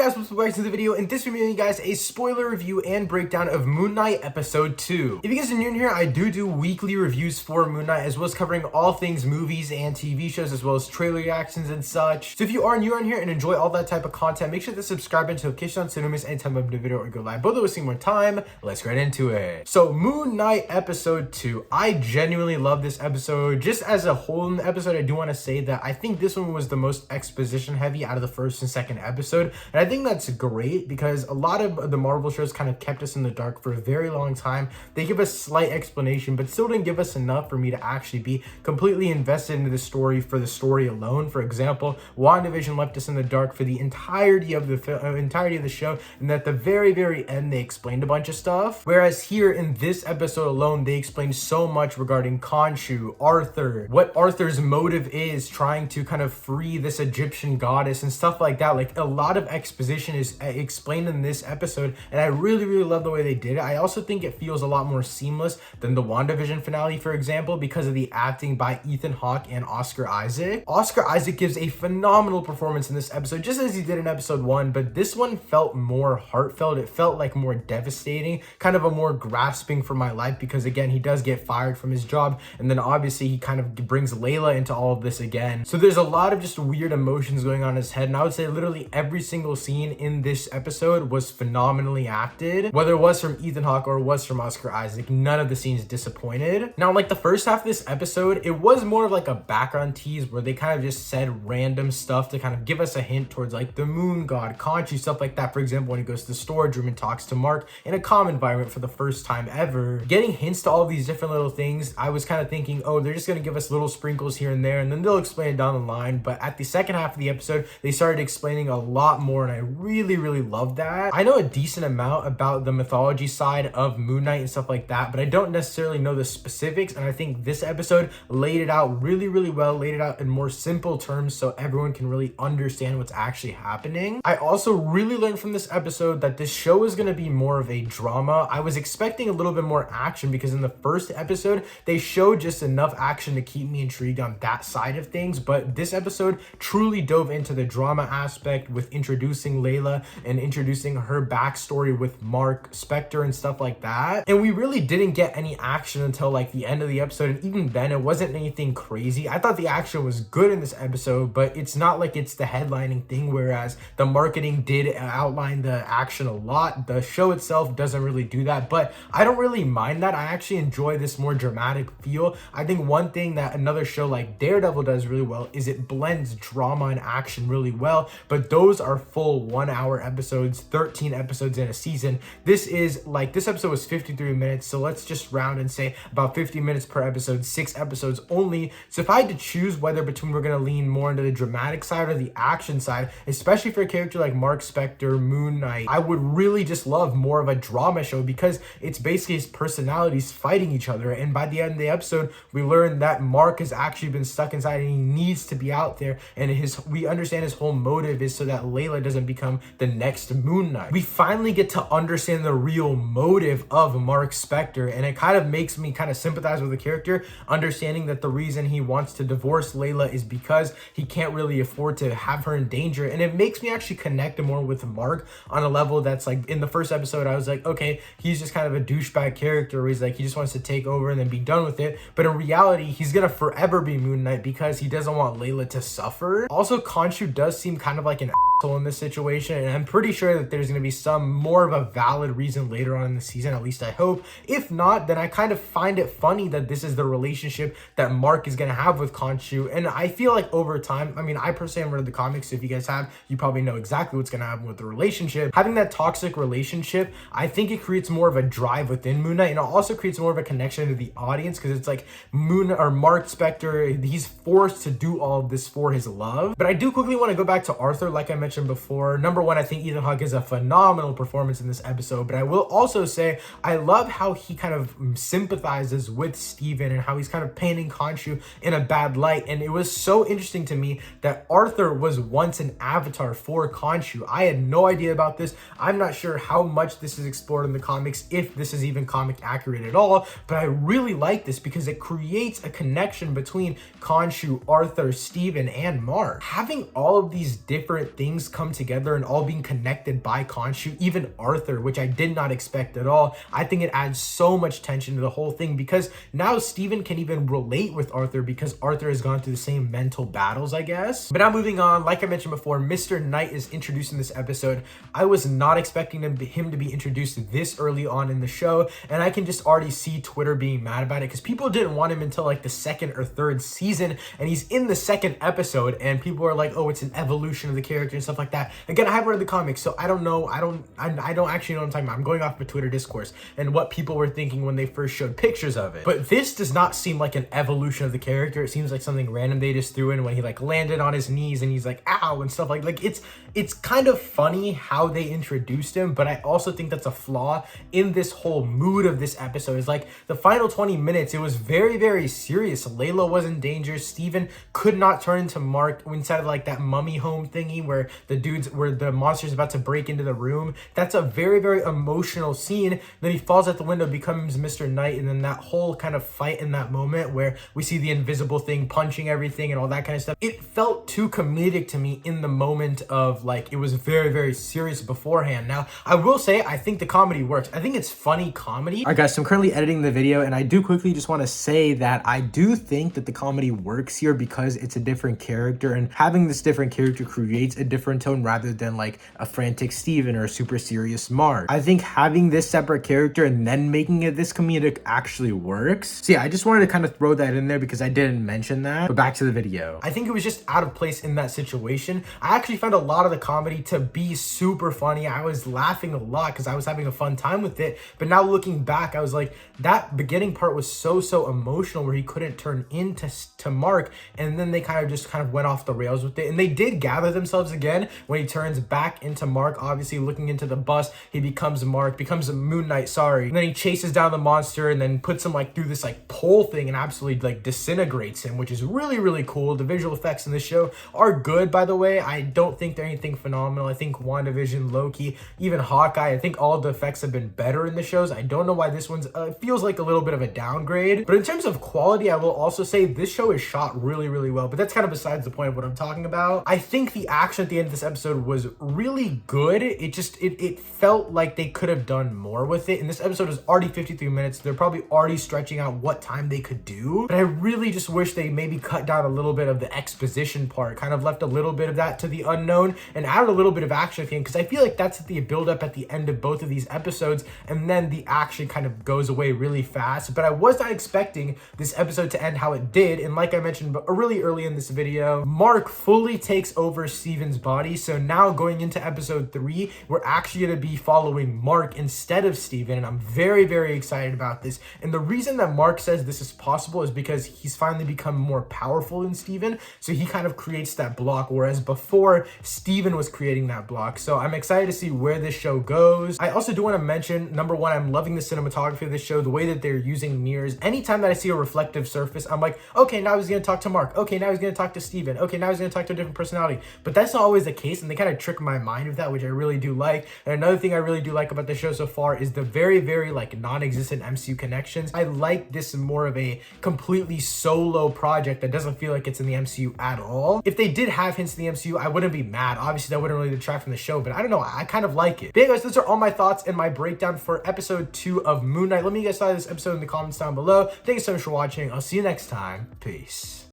guys, what's up guys to the video. In this video, you guys a spoiler review and breakdown of Moon Knight episode 2. If you guys are new in here, I do weekly reviews for Moon Knight as well as covering all things movies and TV shows as well as trailer reactions and such. So if you are new in here and enjoy all that type of content, make sure to subscribe and notifications so you don't miss any time of the video or go live. Both of us more time. Let's get right into it. So Moon Knight episode 2. I genuinely love this episode. Just as a whole in the episode, I do want to say that I think this one was the most exposition heavy out of the first and second episode. And I think that's great because a lot of the Marvel shows kind of kept us in the dark for a very long time. They give us slight explanation, but still didn't give us enough for me to actually be completely invested into the story for the story alone. For example, WandaVision left us in the dark for the entirety of the show, and at the very end they explained a bunch of stuff. Whereas here in this episode alone, they explained so much regarding Khonshu, Arthur, what Arthur's motive is, trying to kind of free this Egyptian goddess and stuff like that. Like a lot of exposition is explained in this episode, and I really love the way they did it. I also think it feels a lot more seamless than the WandaVision finale, for example, because of the acting by Ethan Hawke and Oscar Isaac. Oscar Isaac gives a phenomenal performance in this episode, just as he did in episode 1, but this one felt more heartfelt. It felt like more devastating, kind of a more grasping for my life, because again, he does get fired from his job, and then obviously he kind of brings Layla into all of this again. So there's a lot of just weird emotions going on in his head, and I would say literally every single scene in this episode was phenomenally acted. Whether it was from Ethan Hawke or it was from Oscar Isaac, none of the scenes disappointed. Now, like the first half of this episode, it was more of like a background tease where they kind of just said random stuff to kind of give us a hint towards like the moon god, Khonshu, stuff like that. For example, when he goes to the storage room and talks to Mark in a calm environment for the first time ever. Getting hints to all of these different little things, I was kind of thinking, oh, they're just going to give us little sprinkles here and there, and then they'll explain it down the line. But at the second half of the episode, they started explaining a lot more, and I really love that. I know a decent amount about the mythology side of Moon Knight and stuff like that, but I don't necessarily know the specifics, and I think this episode laid it out really well, laid it out in more simple terms so everyone can really understand what's actually happening. I also really learned from this episode that this show is going to be more of a drama. I was expecting a little bit more action because in the first episode, they showed just enough action to keep me intrigued on that side of things, but this episode truly dove into the drama aspect with introducing Layla and introducing her backstory with Mark Spector and stuff like that. And we really didn't get any action until like the end of the episode, and even then it wasn't anything crazy. I thought the action was good in this episode, but it's not like it's the headlining thing, whereas the marketing did outline the action a lot. The show itself doesn't really do that, but I don't really mind that. I actually enjoy this more dramatic feel. I think one thing that another show like Daredevil does really well is it blends drama and action really well, but those are full 1 hour episodes, 13 episodes in a season. This episode was 53 minutes, so let's just round and say about 50 minutes per episode, 6 episodes only. So if I had to choose whether between we're going to lean more into the dramatic side or the action side, especially for a character like Mark Spector, Moon Knight, I would really just love more of a drama show because it's basically his personalities fighting each other, and by the end of the episode, we learn that Mark has actually been stuck inside and he needs to be out there, and we understand his whole motive is so that Layla doesn't become the next Moon Knight. We finally get to understand the real motive of Mark Spector, and it kind of makes me kind of sympathize with the character, understanding that the reason he wants to divorce Layla is because he can't really afford to have her in danger. And it makes me actually connect more with Mark on a level that's like, in the first episode I was like, okay, he's just kind of a douchebag character where he's like, he just wants to take over and then be done with it, but in reality he's gonna forever be Moon Knight because he doesn't want Layla to suffer. Also, Khonshu does seem kind of like an in this situation, and I'm pretty sure that there's going to be some more of a valid reason later on in the season, at least I hope. If not, then I kind of find it funny that this is the relationship that Mark is going to have with Khonshu, and I feel like over time, I mean, I personally haven't read the comics, so if you guys have, you probably know exactly what's going to happen with the relationship. Having that toxic relationship, I think it creates more of a drive within Moon Knight, and it also creates more of a connection to the audience because it's like Mark Spector, he's forced to do all of this for his love. But I do quickly want to go back to Arthur, like I mentioned before. Number one, I think Ethan Hawke is a phenomenal performance in this episode, but I will also say I love how he kind of sympathizes with Steven and how he's kind of painting Khonshu in a bad light. And it was so interesting to me that Arthur was once an avatar for Khonshu. I had no idea about this. I'm not sure how much this is explored in the comics, if this is even comic accurate at all, but I really like this because it creates a connection between Khonshu, Arthur, Steven, and Mark. Having all of these different things come together together and all being connected by Khonshu, even Arthur, which I did not expect at all. I think it adds so much tension to the whole thing because now Steven can even relate with Arthur because Arthur has gone through the same mental battles, I guess. But now moving on, like I mentioned before, Mr. Knight is introduced in this episode. I was not expecting him to be introduced this early on in the show, and I can just already see Twitter being mad about it because people didn't want him until like the second or third season, and he's in the second episode, and people are like, oh, it's an evolution of the character and stuff like that. Again, I haven't read the comics, so I don't know. I don't actually know what I'm talking about. I'm going off the Twitter discourse and what people were thinking when they first showed pictures of it. But this does not seem like an evolution of the character. It seems like something random they just threw in when he like landed on his knees and he's like, ow, and stuff like it's kind of funny how they introduced him, but I also think that's a flaw in this whole mood of this episode. Is like the final 20 minutes, it was very, very serious. Layla was in danger. Steven could not turn into Mark inside of like that mummy home thingy where the monster's about to break into the room. That's a very, very emotional scene. Then he falls out the window, becomes Mr. Knight, and then that whole kind of fight in that moment where we see the invisible thing punching everything and all that kind of stuff. It felt too comedic to me in the moment of like, it was very, very serious beforehand. Now, I will say, I think the comedy works. I think it's funny comedy. All right, guys, so I'm currently editing the video, and I do quickly just want to say that I do think that the comedy works here because it's a different character, and having this different character creates a different tone rather than like a frantic Steven or a super serious Mark. I think having this separate character and then making it this comedic actually works. So yeah, I just wanted to kind of throw that in there because I didn't mention that. But back to the video. I think it was just out of place in that situation. I actually found a lot of the comedy to be super funny. I was laughing a lot because I was having a fun time with it. But now looking back, I was like, that beginning part was so emotional where he couldn't turn into Mark, and then they kind of went off the rails with it. And they did gather themselves again when he turns back into Mark, obviously looking into the bus. He becomes Moon Knight, sorry. And then he chases down the monster and then puts him like through this like pole thing and absolutely like disintegrates him, which is really, really cool. The visual effects in this show are good, by the way. I don't think they're anything phenomenal. I think WandaVision, Loki, even Hawkeye, I think all the effects have been better in the shows. I don't know why this one's feels like a little bit of a downgrade. But in terms of quality, I will also say this show is shot really, really well. But that's kind of besides the point of what I'm talking about. I think the action at the end of this episode was really good. It felt like they could have done more with it. And this episode is already 53 minutes. They're probably already stretching out what time they could do. But I really just wish they maybe cut down a little bit of the exposition part, kind of left a little bit of that to the unknown and added a little bit of action at the end, because I feel like that's the build up at the end of both of these episodes, and then the action kind of goes away really fast. But I was not expecting this episode to end how it did. And like I mentioned really early in this video, Mark fully takes over Steven's body. So now going into episode 3, we're actually going to be following Mark instead of Steven, and I'm very, very excited about this. And the reason that Mark says this is possible is because he's finally become more powerful than Steven, so he kind of creates that block, whereas before Steven was creating that block. So I'm excited to see where this show goes. I also do want to mention, number one, I'm loving the cinematography of this show, the way that they're using mirrors. Anytime that I see a reflective surface, I'm like, okay, now he's going to talk to Mark. Okay, now he's going to talk to Steven. Okay, now he's going to talk to a different personality. But that's not always the case, and they kind of trick my mind with that, which I really do like. And another thing I really do like about the show so far is the very, very like non-existent MCU connections. I like this more of a completely solo project that doesn't feel like it's in the MCU at all. If they did have hints in the MCU, I wouldn't be mad. Obviously, that wouldn't really detract from the show, but I don't know. I kind of like it. But anyways, those are all my thoughts and my breakdown for episode 2 of Moon Knight. Let me get started this episode in the comments down below. Thank you so much for watching. I'll see you next time. Peace.